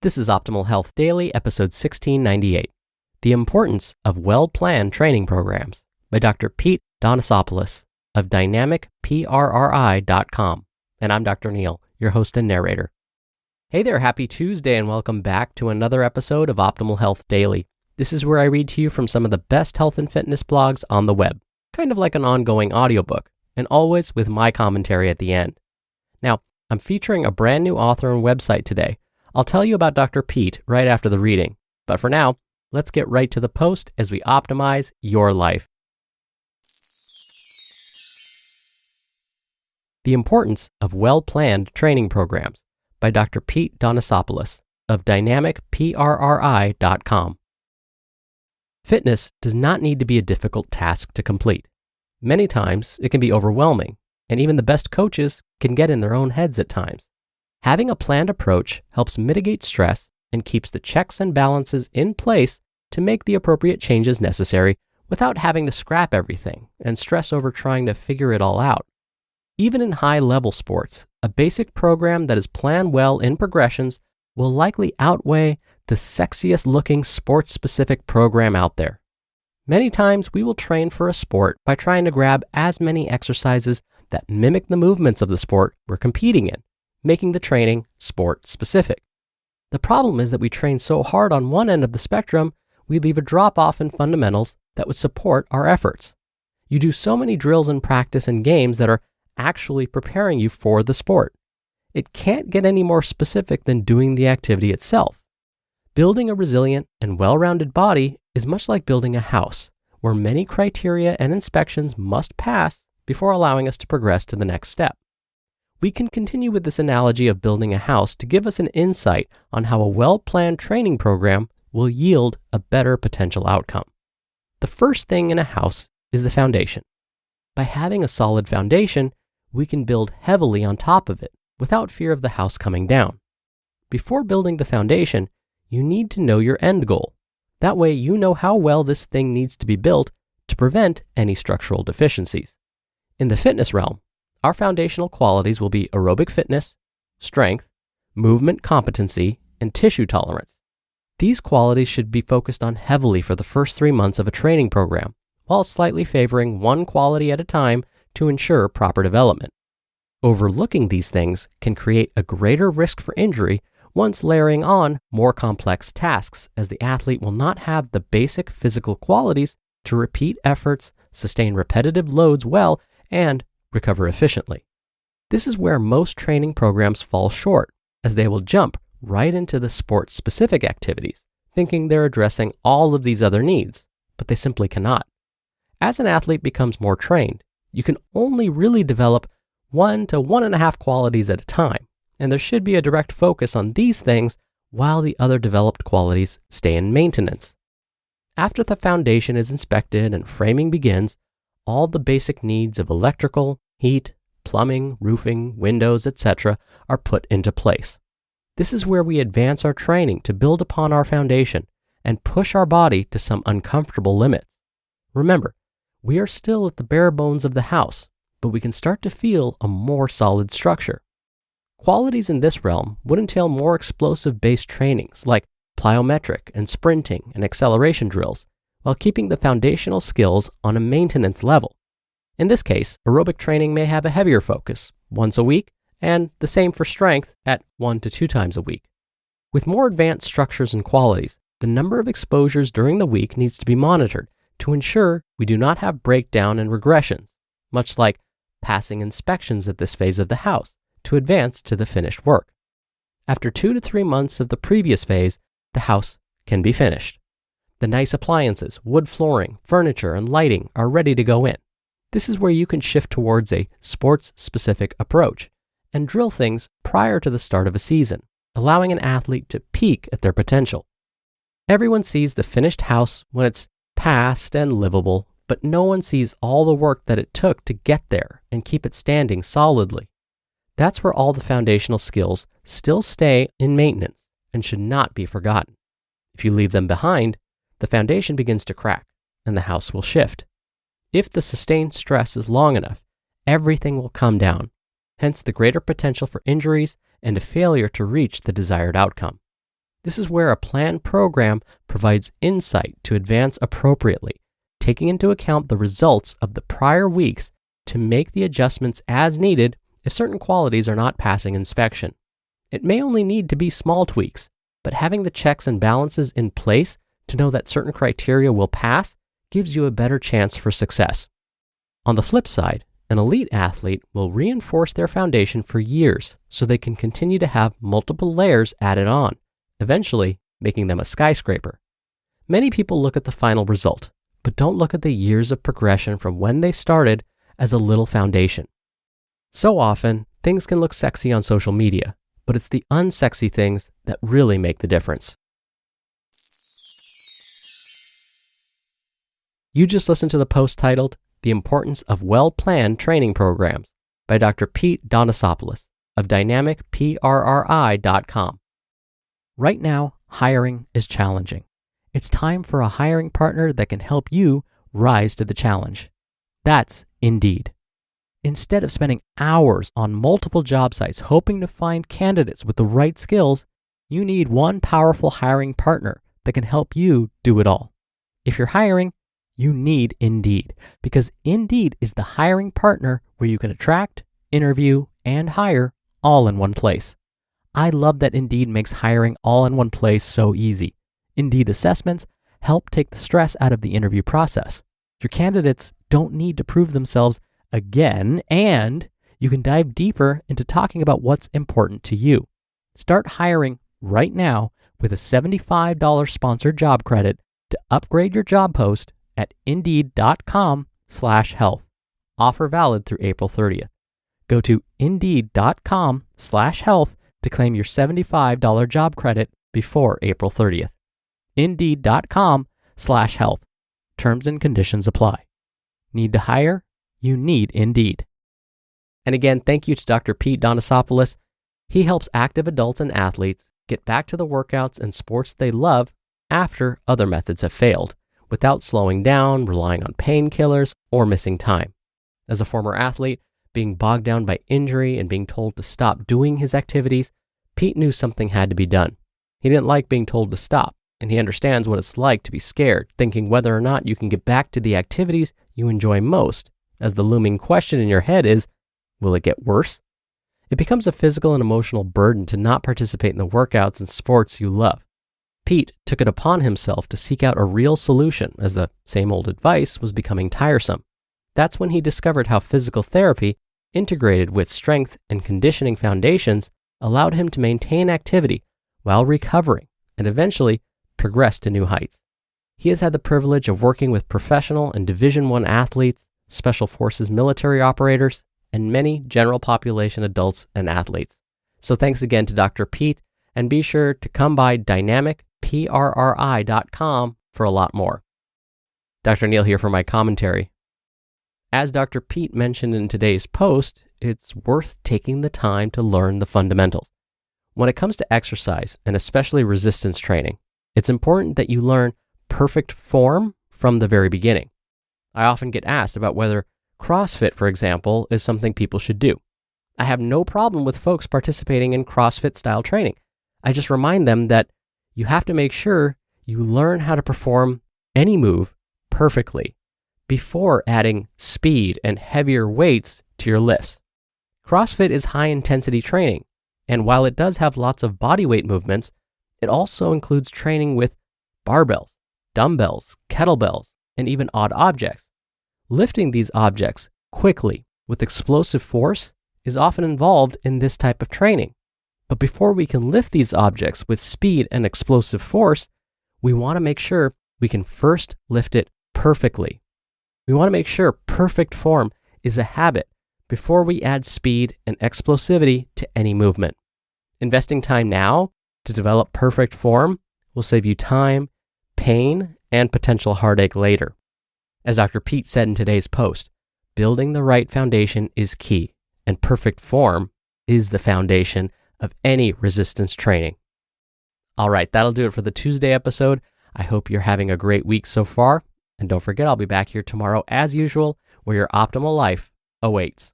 This is Optimal Health Daily, episode 1698, The Importance of Well-Planned Training Programs by Dr. Pete Dionisopoulos of dynamicprri.com. And I'm Dr. Neil, your host and narrator. Hey there, happy Tuesday and welcome back to another episode of Optimal Health Daily. This is where I read to you from some of the best health and fitness blogs on the web, kind of like an ongoing audiobook, and always with my commentary at the end. Now, I'm featuring a brand new author and website today. I'll tell you about Dr. Pete right after the reading, but for now, let's get right to the post as we optimize your life. The Importance of Well-Planned Training Programs by Dr. Pete Dionisopoulos of dynamicprri.com. Fitness does not need to be a difficult task to complete. Many times, it can be overwhelming, and even the best coaches can get in their own heads at times. Having a planned approach helps mitigate stress and keeps the checks and balances in place to make the appropriate changes necessary without having to scrap everything and stress over trying to figure it all out. Even in high-level sports, a basic program that is planned well in progressions will likely outweigh the sexiest-looking sports-specific program out there. Many times, we will train for a sport by trying to grab as many exercises that mimic the movements of the sport we're competing in, making the training sport-specific. The problem is that we train so hard on one end of the spectrum, we leave a drop-off in fundamentals that would support our efforts. You do so many drills in practice and games that are actually preparing you for the sport. It can't get any more specific than doing the activity itself. Building a resilient and well-rounded body is much like building a house, where many criteria and inspections must pass before allowing us to progress to the next step. We can continue with this analogy of building a house to give us an insight on how a well-planned training program will yield a better potential outcome. The first thing in a house is the foundation. By having a solid foundation, we can build heavily on top of it without fear of the house coming down. Before building the foundation, you need to know your end goal. That way you know how well this thing needs to be built to prevent any structural deficiencies. In the fitness realm, our foundational qualities will be aerobic fitness, strength, movement competency, and tissue tolerance. These qualities should be focused on heavily for the first 3 months of a training program, while slightly favoring one quality at a time to ensure proper development. Overlooking these things can create a greater risk for injury once layering on more complex tasks, as the athlete will not have the basic physical qualities to repeat efforts, sustain repetitive loads well, and recover efficiently. This is where most training programs fall short, as they will jump right into the sport-specific activities, thinking they're addressing all of these other needs, but they simply cannot. As an athlete becomes more trained, you can only really develop 1 to 1.5 qualities at a time, and there should be a direct focus on these things while the other developed qualities stay in maintenance. After the foundation is inspected and framing begins, all the basic needs of electrical, heat, plumbing, roofing, windows, etc. are put into place. This is where we advance our training to build upon our foundation and push our body to some uncomfortable limits. Remember, we are still at the bare bones of the house, but we can start to feel a more solid structure. Qualities in this realm would entail more explosive-based trainings like plyometric and sprinting and acceleration drills, while keeping the foundational skills on a maintenance level. In this case, aerobic training may have a heavier focus, once a week, and the same for strength at 1 to 2 times a week. With more advanced structures and qualities, the number of exposures during the week needs to be monitored to ensure we do not have breakdown and regressions, much like passing inspections at this phase of the house to advance to the finished work. After 2 to 3 months of the previous phase, the house can be finished. The nice appliances, wood flooring, furniture, and lighting are ready to go in. This is where you can shift towards a sports-specific approach and drill things prior to the start of a season, allowing an athlete to peak at their potential. Everyone sees the finished house when it's passed and livable, but no one sees all the work that it took to get there and keep it standing solidly. That's where all the foundational skills still stay in maintenance and should not be forgotten. If you leave them behind, the foundation begins to crack, and the house will shift. If the sustained stress is long enough, everything will come down, hence the greater potential for injuries and a failure to reach the desired outcome. This is where a planned program provides insight to advance appropriately, taking into account the results of the prior weeks to make the adjustments as needed if certain qualities are not passing inspection. It may only need to be small tweaks, but having the checks and balances in place to know that certain criteria will pass gives you a better chance for success. On the flip side, an elite athlete will reinforce their foundation for years so they can continue to have multiple layers added on, eventually making them a skyscraper. Many people look at the final result, but don't look at the years of progression from when they started as a little foundation. So often, things can look sexy on social media, but it's the unsexy things that really make the difference. You just listened to the post titled, "The Importance of Well-Planned Training Programs" by Dr. Pete Dionisopoulos of dynamicprri.com. Right now, hiring is challenging. It's time for a hiring partner that can help you rise to the challenge. That's Indeed. Instead of spending hours on multiple job sites hoping to find candidates with the right skills, you need one powerful hiring partner that can help you do it all. If you're hiring, you need Indeed, because Indeed is the hiring partner where you can attract, interview, and hire all in one place. I love that Indeed makes hiring all in one place so easy. Indeed assessments help take the stress out of the interview process. Your candidates don't need to prove themselves again, and you can dive deeper into talking about what's important to you. Start hiring right now with a $75 sponsored job credit to upgrade your job post at Indeed.com/health. Offer valid through April 30th. Go to Indeed.com/health to claim your $75 job credit before April 30th. Indeed.com/health. Terms and conditions apply. Need to hire? You need Indeed. And again, thank you to Dr. Pete Dionisopoulos. He helps active adults and athletes get back to the workouts and sports they love after other methods have failed, without slowing down, relying on painkillers, or missing time. As a former athlete, being bogged down by injury and being told to stop doing his activities, Pete knew something had to be done. He didn't like being told to stop, and he understands what it's like to be scared, thinking whether or not you can get back to the activities you enjoy most, as the looming question in your head is, will it get worse? It becomes a physical and emotional burden to not participate in the workouts and sports you love. Pete took it upon himself to seek out a real solution, as the same old advice was becoming tiresome. That's when he discovered how physical therapy, integrated with strength and conditioning foundations, allowed him to maintain activity while recovering and eventually progress to new heights. He has had the privilege of working with professional and Division I athletes, Special Forces military operators, and many general population adults and athletes. So thanks again to Dr. Pete, and be sure to come by dynamicprri.com for a lot more. Dr. Neil here for my commentary. As Dr. Pete mentioned in today's post, it's worth taking the time to learn the fundamentals. When it comes to exercise, and especially resistance training, it's important that you learn perfect form from the very beginning. I often get asked about whether CrossFit, for example, is something people should do. I have no problem with folks participating in CrossFit style training. I just remind them that you have to make sure you learn how to perform any move perfectly before adding speed and heavier weights to your lifts. CrossFit is high intensity training, and while it does have lots of body weight movements, it also includes training with barbells, dumbbells, kettlebells, and even odd objects. Lifting these objects quickly with explosive force is often involved in this type of training. But before we can lift these objects with speed and explosive force, we want to make sure we can first lift it perfectly. We want to make sure perfect form is a habit before we add speed and explosivity to any movement. Investing time now to develop perfect form will save you time, pain, and potential heartache later. As Dr. Pete said in today's post, building the right foundation is key, and perfect form is the foundation of any resistance training. All right, that'll do it for the Tuesday episode. I hope you're having a great week so far. And don't forget, I'll be back here tomorrow as usual, where your optimal life awaits.